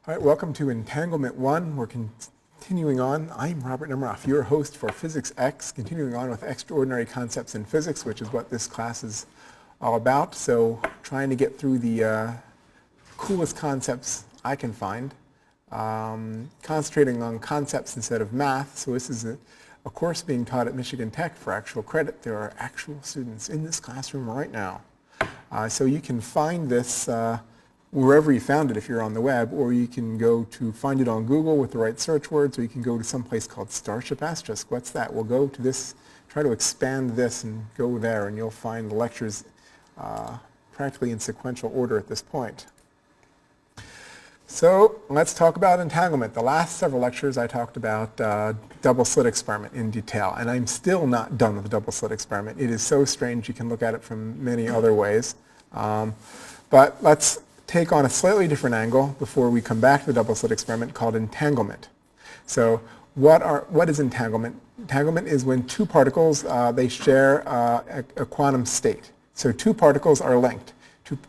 All right, welcome to Entanglement 1. We're continuing on. I'm Robert Nemeroff, your host for Physics X, continuing on with extraordinary concepts in physics, which is what this class is all about. So trying to get through the coolest concepts I can find, concentrating on concepts instead of math. So this is a course being taught at Michigan Tech for actual credit. There are actual students in this classroom right now. So you can find this wherever you found it if you're on the web, or you can go to find it on Google with the right search words, or you can go to some place called Starship Asterisk. What's that? We'll go to this, try to expand this and go there, and you'll find the lectures practically in sequential order at this point. So let's talk about entanglement. The last several lectures I talked about double slit experiment in detail, and I'm still not done with the double slit experiment. It is so strange you can look at it from many other ways. But let's take on a slightly different angle before we come back to the double slit experiment called entanglement. So what is entanglement? Entanglement is when two particles, they share a quantum state. So two particles are linked.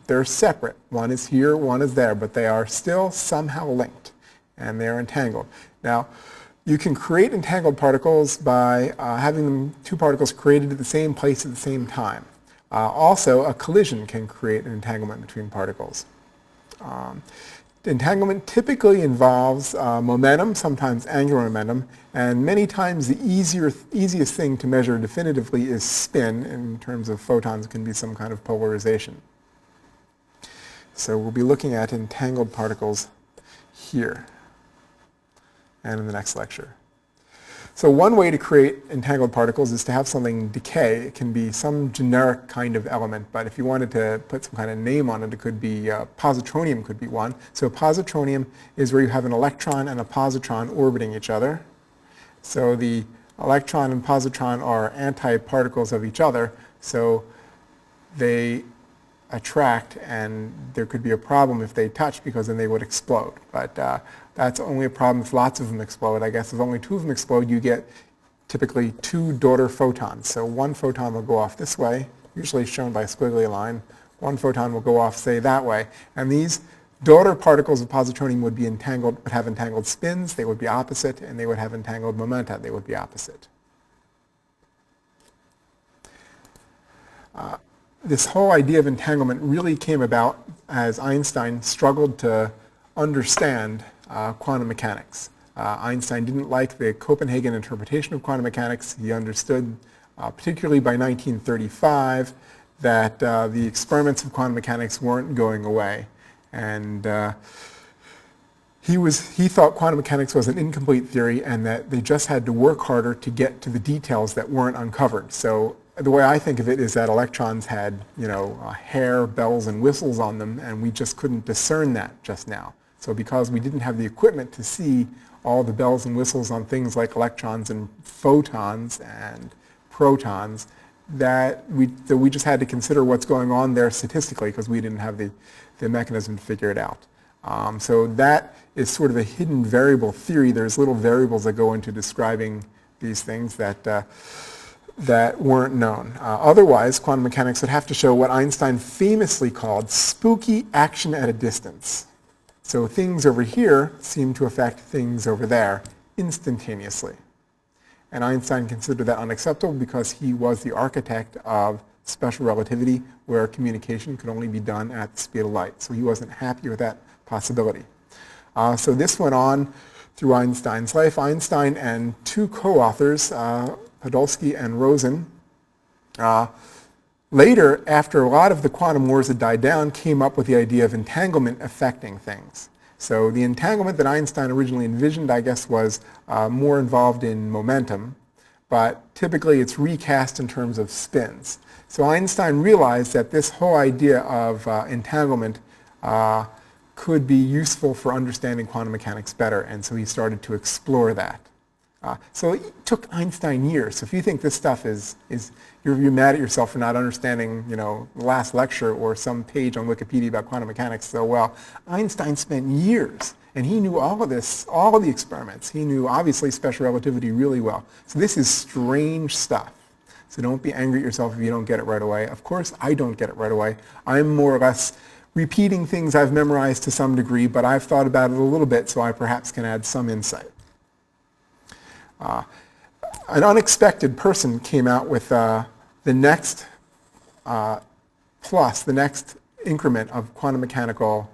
They're separate. One is here, one is there, but they are still somehow linked, and they're entangled. Now, you can create entangled particles by having them, two particles created at the same place at the same time. Also, a collision can create an entanglement between particles. Entanglement typically involves momentum, sometimes angular momentum, and many times the easiest thing to measure definitively is spin. In terms of photons, it can be some kind of polarization. So we'll be looking at entangled particles here and in the next lecture. So one way to create entangled particles is to have something decay. It can be some generic kind of element, but if you wanted to put some kind of name on it, it could be positronium could be one. So positronium is where you have an electron and a positron orbiting each other. So the electron and positron are antiparticles of each other, so they attract, and there could be a problem if they touch because then they would explode. But that's only a problem if lots of them explode. I guess if only two of them explode, you get typically two daughter photons. So one photon will go off this way, usually shown by a squiggly line. One photon will go off, say, that way. And these daughter particles of positronium would be entangled, would have entangled spins, they would be opposite, and they would have entangled momenta, they would be opposite. This whole idea of entanglement really came about as Einstein struggled to understand quantum mechanics. Einstein didn't like the Copenhagen interpretation of quantum mechanics. He understood, particularly by 1935, that the experiments of quantum mechanics weren't going away. And he thought quantum mechanics was an incomplete theory and that they just had to work harder to get to the details that weren't uncovered. So the way I think of it is that electrons had, hair, bells, and whistles on them, and we just couldn't discern that just now. So because we didn't have the equipment to see all the bells and whistles on things like electrons and photons and protons, that we just had to consider what's going on there statistically because we didn't have the mechanism to figure it out. So that is sort of a hidden variable theory. There's little variables that go into describing these things that weren't known. Otherwise, quantum mechanics would have to show what Einstein famously called spooky action at a distance. So things over here seem to affect things over there instantaneously. And Einstein considered that unacceptable because he was the architect of special relativity where communication could only be done at the speed of light. So he wasn't happy with that possibility. So this went on through Einstein's life. Einstein and two co-authors, Podolsky and Rosen, later, after a lot of the quantum wars had died down, came up with the idea of entanglement affecting things. So the entanglement that Einstein originally envisioned, I guess, was more involved in momentum, but typically it's recast in terms of spins. So Einstein realized that this whole idea of entanglement could be useful for understanding quantum mechanics better, and so he started to explore that. So it took Einstein years. So if you think this stuff you're mad at yourself for not understanding, the last lecture or some page on Wikipedia about quantum mechanics so well, Einstein spent years, and he knew all of this, all of the experiments. He knew, obviously, special relativity really well. So this is strange stuff. So don't be angry at yourself if you don't get it right away. Of course, I don't get it right away. I'm more or less repeating things I've memorized to some degree, but I've thought about it a little bit, so I perhaps can add some insight. An unexpected person came out with the next the next increment of quantum mechanical,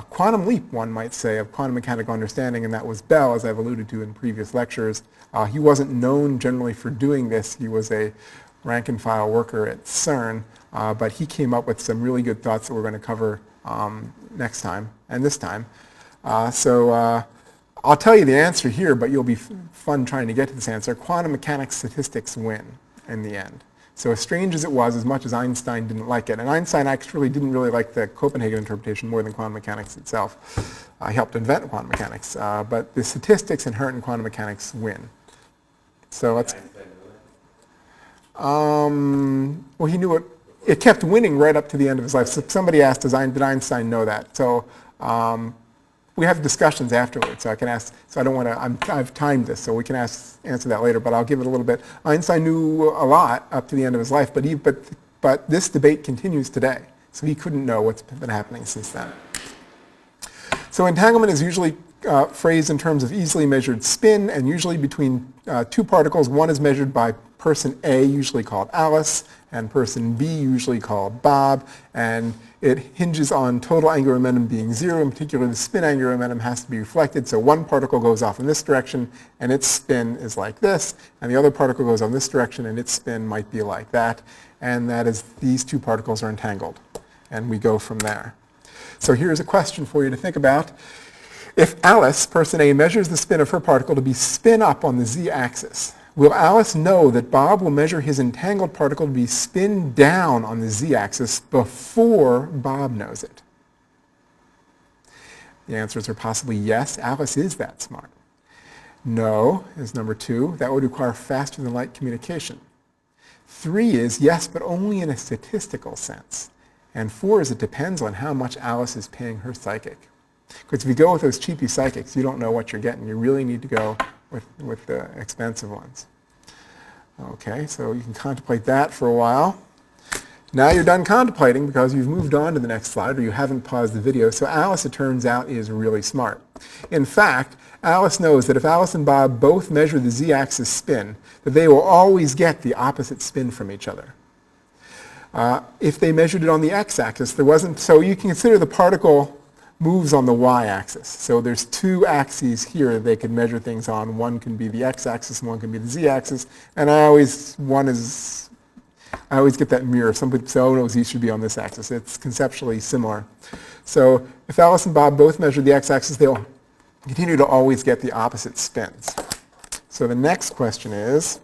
quantum leap, one might say, of quantum mechanical understanding, and that was Bell, as I've alluded to in previous lectures. He wasn't known generally for doing this. He was a rank-and-file worker at CERN, but he came up with some really good thoughts that we're going to cover next time, and this time. I'll tell you the answer here, but you'll be fun trying to get to this answer. Quantum mechanics statistics win in the end. So as strange as it was, as much as Einstein didn't like it, and Einstein actually didn't really like the Copenhagen interpretation more than quantum mechanics itself. He helped invent quantum mechanics, but the statistics inherent in quantum mechanics win. So let's. Well, he knew it. It kept winning right up to the end of his life. So somebody asked, did Einstein know that? So we have discussions afterwards, so I can ask. So I don't want to. I've timed this, so we can answer that later. But I'll give it a little bit. Einstein knew a lot up to the end of his life, but this debate continues today. So he couldn't know what's been happening since then. So entanglement is usually phrased in terms of easily measured spin, and usually between two particles. One is measured by person A, usually called Alice, and person B, usually called Bob, and it hinges on total angular momentum being zero. In particular, the spin angular momentum has to be reflected, so one particle goes off in this direction, and its spin is like this, and the other particle goes on this direction, and its spin might be like that, and that is these two particles are entangled, and we go from there. So here's a question for you to think about. If Alice, person A, measures the spin of her particle to be spin up on the z-axis, will Alice know that Bob will measure his entangled particle to be spin down on the z-axis before Bob knows it? The answers are possibly yes, Alice is that smart. No is number 2. That would require faster than light communication. 3 is yes, but only in a statistical sense. And 4 is it depends on how much Alice is paying her psychic. Because if you go with those cheapy psychics, you don't know what you're getting. You really need to go with the expensive ones. Okay, so you can contemplate that for a while. Now you're done contemplating because you've moved on to the next slide, or you haven't paused the video. So Alice, it turns out, is really smart. In fact, Alice knows that if Alice and Bob both measure the z-axis spin, that they will always get the opposite spin from each other. If they measured it on the x-axis, there wasn't, so you can consider the particle moves on the y-axis. So there's two axes here that they could measure things on. One can be the x-axis and one can be the z-axis. And I always get that mirror. Somebody say, oh no, z should be on this axis. It's conceptually similar. So if Alice and Bob both measure the x-axis, they'll continue to always get the opposite spins. So the next question is,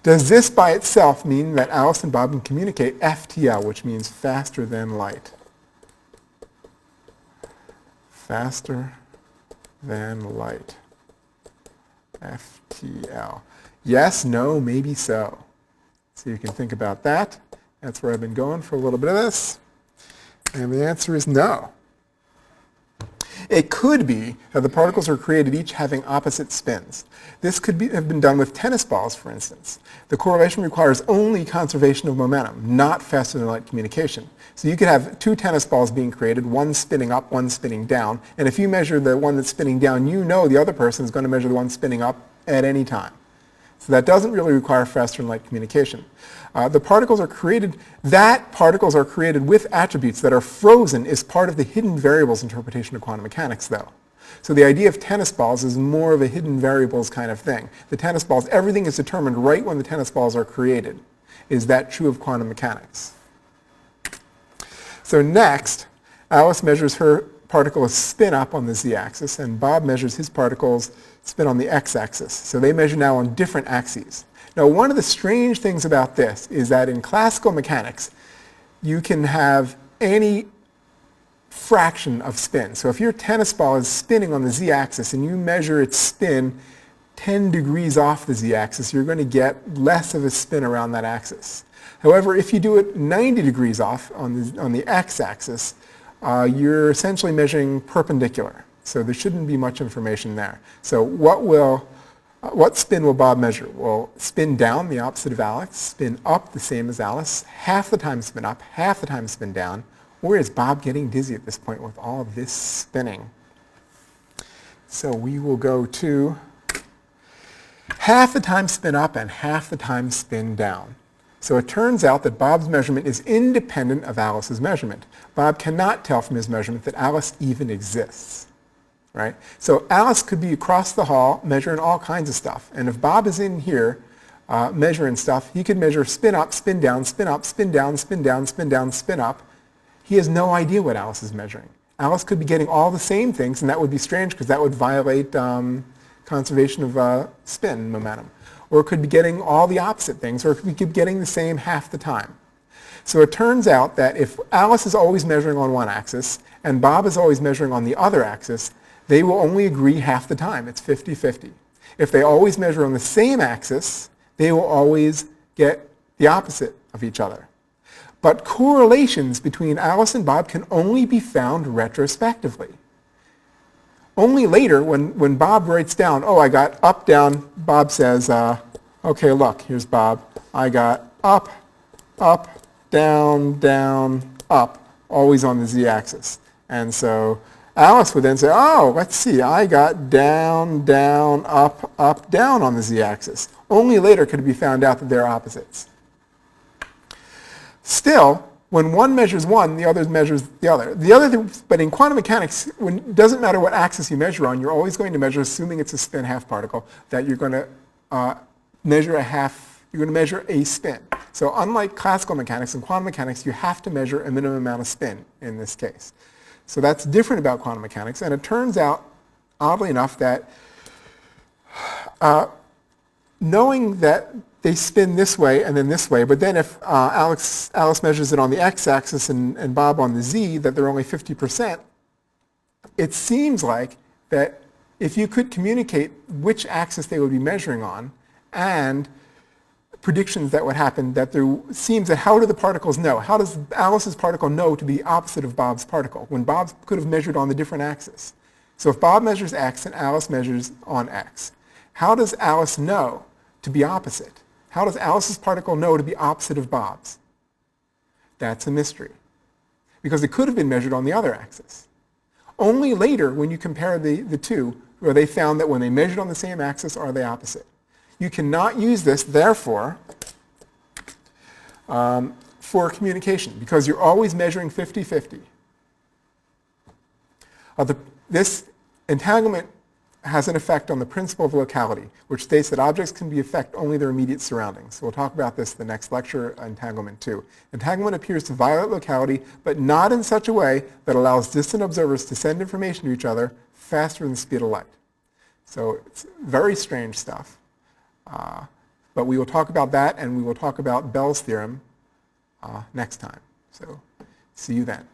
does this by itself mean that Alice and Bob can communicate FTL, which means faster than light? Faster than light. FTL. Yes, no, maybe so. So you can think about that. That's where I've been going for a little bit of this. And the answer is no. It could be that the particles are created each having opposite spins. This could have been done with tennis balls, for instance. The correlation requires only conservation of momentum, not faster than light communication. So you could have two tennis balls being created, one spinning up, one spinning down, and if you measure the one that's spinning down, you know the other person is going to measure the one spinning up at any time. So that doesn't really require faster than light communication. The particles are created with attributes that are frozen as part of the hidden variables interpretation of quantum mechanics, though. So the idea of tennis balls is more of a hidden variables kind of thing. The tennis balls, everything is determined right when the tennis balls are created. Is that true of quantum mechanics? So next, Alice measures her particle's spin up on the z-axis, and Bob measures his particle's spin on the x-axis. So they measure now on different axes. Now, one of the strange things about this is that in classical mechanics, you can have any fraction of spin. So if your tennis ball is spinning on the z-axis and you measure its spin 10 degrees off the z-axis, you're going to get less of a spin around that axis. However, if you do it 90 degrees off on the x-axis, you're essentially measuring perpendicular. So there shouldn't be much information there. So what spin will Bob measure? Well, spin down, the opposite of Alice, spin up, the same as Alice, half the time spin up, half the time spin down, Or is Bob getting dizzy at this point with all of this spinning? So we will go to half the time spin up and half the time spin down. So it turns out that Bob's measurement is independent of Alice's measurement. Bob cannot tell from his measurement that Alice even exists. Right? So Alice could be across the hall measuring all kinds of stuff. And if Bob is in here measuring stuff, he could measure spin up, spin down, spin up, spin down, spin down, spin down, spin up. He has no idea what Alice is measuring. Alice could be getting all the same things, and that would be strange because that would violate conservation of spin momentum. Or it could be getting all the opposite things, or it could be getting the same half the time. So it turns out that if Alice is always measuring on one axis and Bob is always measuring on the other axis, they will only agree half the time. It's 50-50. If they always measure on the same axis, they will always get the opposite of each other. But correlations between Alice and Bob can only be found retrospectively. Only later, when Bob writes down, oh, I got up, down, Bob says, okay, look, here's Bob. I got up, up, down, down, up, always on the z-axis. And so Alice would then say, oh, let's see, I got down, down, up, up, down on the z-axis. Only later could it be found out that they're opposites. Still, when one measures one, the other measures the other. But in quantum mechanics, it doesn't matter what axis you measure on, you're always going to measure, assuming it's a spin half particle, that you're going to measure a spin. So unlike classical mechanics, in quantum mechanics, you have to measure a minimum amount of spin in this case. So that's different about quantum mechanics, and it turns out, oddly enough, that knowing that they spin this way and then this way, but then if Alice measures it on the x-axis and Bob on the z, that they're only 50%, it seems like that if you could communicate which axis they would be measuring on and predictions that would happen, that there seems that how do the particles know? How does Alice's particle know to be opposite of Bob's particle when Bob could have measured on the different axis? So if Bob measures x and Alice measures on x, how does Alice know to be opposite? How does Alice's particle know to be opposite of Bob's? That's a mystery, because it could have been measured on the other axis. Only later, when you compare the two, where they found that when they measured on the same axis, are they opposite. You cannot use this, therefore, for communication, because you're always measuring 50-50. This entanglement has an effect on the principle of locality, which states that objects can affect only their immediate surroundings. So we'll talk about this in the next lecture, entanglement 2. Entanglement appears to violate locality, but not in such a way that allows distant observers to send information to each other faster than the speed of light. So it's very strange stuff. But we will talk about that, and we will talk about Bell's theorem next time. So see you then.